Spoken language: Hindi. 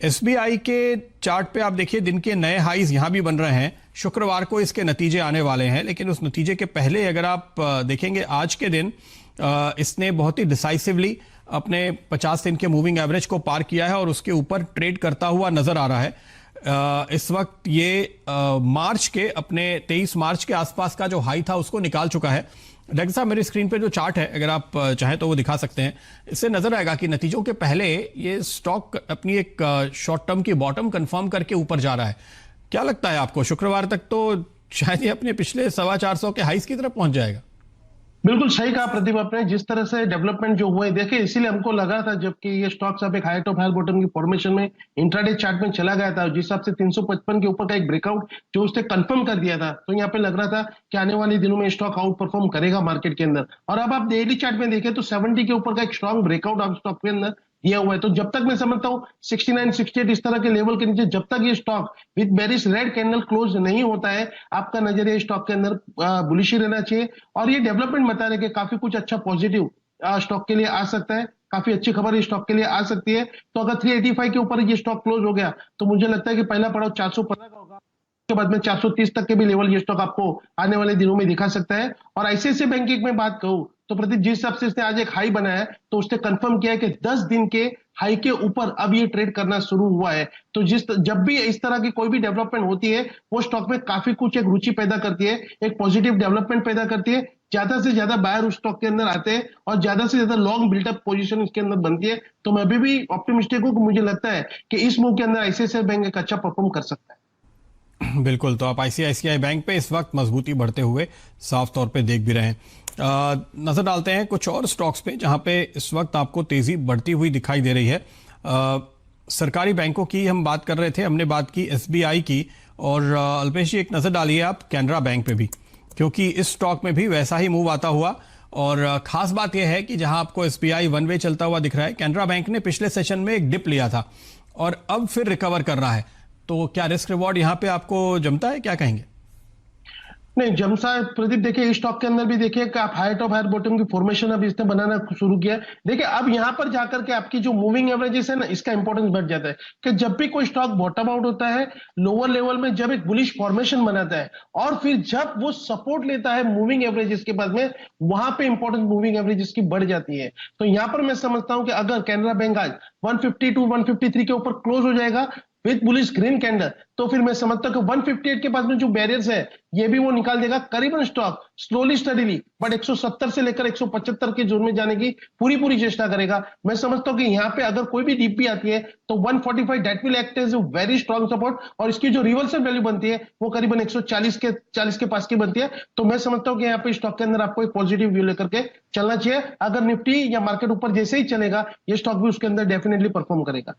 एसबीआई के चार्ट पे आप देखिए दिन के नए हाईज यहां भी बन रहे हैं। शुक्रवार को इसके नतीजे आने वाले हैं, लेकिन उस नतीजे के पहले अगर आप देखेंगे आज के दिन इसने बहुत ही डिसाइसिवली अपने 50 दिन के मूविंग एवरेज को पार किया है और उसके ऊपर ट्रेड करता हुआ नजर आ रहा है। इस वक्त ये मार्च के अपने 23 मार्च के आसपास का जो हाई था उसको निकाल चुका है। डॉक्टर साहब, मेरी स्क्रीन पे जो चार्ट है अगर आप चाहें तो वो दिखा सकते हैं। इससे नजर आएगा कि नतीजों के पहले ये स्टॉक अपनी एक शॉर्ट टर्म की बॉटम कंफर्म करके ऊपर जा रहा है। क्या लगता है आपको, शुक्रवार तक तो शायद ये अपने पिछले 450 के हाईस की तरफ पहुंच जाएगा? बिल्कुल सही कहा प्रदीप आपने। जिस तरह से डेवलपमेंट जो हुए देखिए, इसीलिए हमको लगा था जबकि ये स्टॉक्स अब एक हाई टॉप हाई बॉटम की फॉर्मेशन में इंट्राडे चार्ट में चला गया था, जिस हिसाब से 355 के ऊपर का एक ब्रेकआउट जो उसने कंफर्म कर दिया था, तो यहाँ पे लग रहा था कि आने वाले दिनों में स्टॉक आउट परफॉर्म करेगा मार्केट के अंदर। और अब आप डेली चार्ट में देखें तो 70 के ऊपर का एक स्ट्रॉन्ग ब्रेकआउट आप स्टॉक के अंदर दिया हुआ है। तो जब तक मैं समझता हूँ 69 68 इस तरह के लेवल के नीचे जब तक ये stock with bearish red candle close नहीं होता है, आपका नजरिया स्टॉक के अंदर बुलिश ही रहना चाहिए। और ये डेवलपमेंट बता रहे कि काफी कुछ अच्छा पॉजिटिव स्टॉक के लिए आ सकता है, काफी अच्छी खबर इस स्टॉक के लिए आ सकती है। तो अगर 385 के ऊपर ये स्टॉक क्लोज हो गया तो मुझे लगता है कि पहला पड़ाव 415 का होगा, के बाद में 430 तक के भी लेवल ये स्टॉक आपको आने वाले दिनों में दिखा सकता है। और आईसीआईसीआई बैंक की मैं बात कहूं तो प्रदीप, जिस हिसाब से इसने आज एक हाई बनाया है तो उसने कंफर्म किया है कि 10 दिन के हाई के ऊपर अब ये ट्रेड करना शुरू हुआ है। तो जब भी इस तरह की कोई भी डेवलपमेंट होती है वो स्टॉक में काफी कुछ एक रुचि पैदा करती है, एक पॉजिटिव डेवलपमेंट पैदा करती है। ज्यादा से ज्यादा बायर उस स्टॉक के अंदर आते हैं और ज्यादा से ज्यादा लॉन्ग बिल्टअप पोजीशन इसके अंदर बनती है। तो मैं अभी भी ऑप्टिमिस्टिक हूं कि मुझे लगता है कि इस मूव के अंदर आईसीआईसीआई बैंक एक अच्छा परफॉर्म कर सकता है। बिल्कुल, तो आप आईसीआईसीआई बैंक पे इस वक्त मजबूती बढ़ते हुए साफ तौर पे देख भी रहे हैं। नजर डालते हैं कुछ और स्टॉक्स पे जहां पे इस वक्त आपको तेजी बढ़ती हुई दिखाई दे रही है। सरकारी बैंकों की हम बात कर रहे थे, हमने बात की एसबीआई की, और अल्पेश जी एक नजर डालिए आप कैनरा बैंक पे भी, क्योंकि इस स्टॉक में भी वैसा ही मूव आता हुआ। और खास बात यह है कि जहां आपको एसबीआई वन वे चलता हुआ दिख रहा है, कैनरा बैंक ने पिछले सेशन में एक डिप लिया था और अब फिर रिकवर कर रहा है। तो क्या रिस्क रिवॉर्ड यहां पे आपको जमता है, क्या कहेंगे? नहीं जमसा प्रदीप, देखिए इस स्टॉक के अंदर भी देखिए कि आप हाई टॉप हाई बॉटम की फॉर्मेशन अब इसने बनाना शुरू किया। देखिए अब यहां पर जाकर के आपकी जो मूविंग एवरेजेस है ना, इसका इंपॉर्टेंस बढ़ जाता है कि जब भी कोई स्टॉक बॉटम आउट होता है लोअर लेवल में, जब एक बुलिश फॉर्मेशन बनाता है और फिर जब वो सपोर्ट लेता है मूविंग एवरेजेस के बाद में, वहां पे इंपॉर्टेंस मूविंग एवरेजेस की बढ़ जाती है। तो यहां पर मैं समझता हूं कि अगर कैनरा बैंक आज 152 153 के ऊपर क्लोज हो जाएगा विद बुलिश ग्रीन कैंडल, तो फिर मैं समझता हूं कि 158 के पास में जो बैरियर्स है ये भी वो निकाल देगा। करीबन स्टॉक स्लोली स्टडीली बट 170 से लेकर 175 के जोन में जाने की पूरी चेष्टा करेगा। मैं समझता हूं कि यहाँ पे अगर कोई भी डीपी आती है तो 145 that will act as very strong support, और इसकी जो रिवर्सल वैल्यू बनती है वो करीबन 140 के पास की बनती है। तो मैं समझता हूं कि यहाँ पे स्टॉक के अंदर आपको एक पॉजिटिव व्यू लेकर के चलना चाहिए। अगर निफ्टी या मार्केट ऊपर जैसे ही चलेगा ये स्टॉक भी उसके अंदर डेफिनेटली परफॉर्म करेगा।